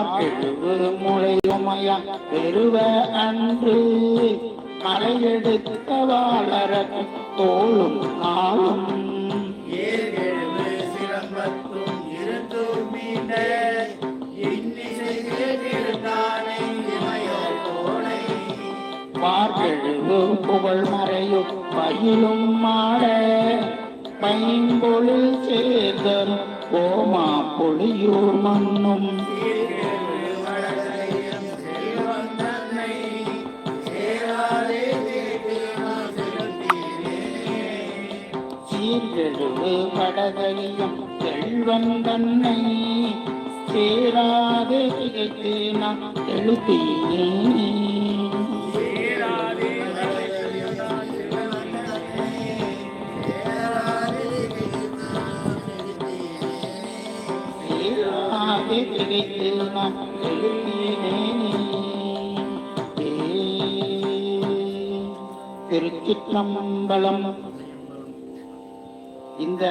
பார்க்கெழுவு முளையுமையா பெருவ அன்று மலையெடுத்த வாழற தோளும் நாளும் பார்க்கெழுவு புகழ் மறையும் பயிலும் மாட பைம்பொழில் சேர்தல் ஓமா பொழியூர் மண்ணும் சீர்கெழுவு படகையும் செல்வன் தன்னை சேராது திகைத்து நான் எழுத்தீனே திருச்சிற்றம்பலம். இந்த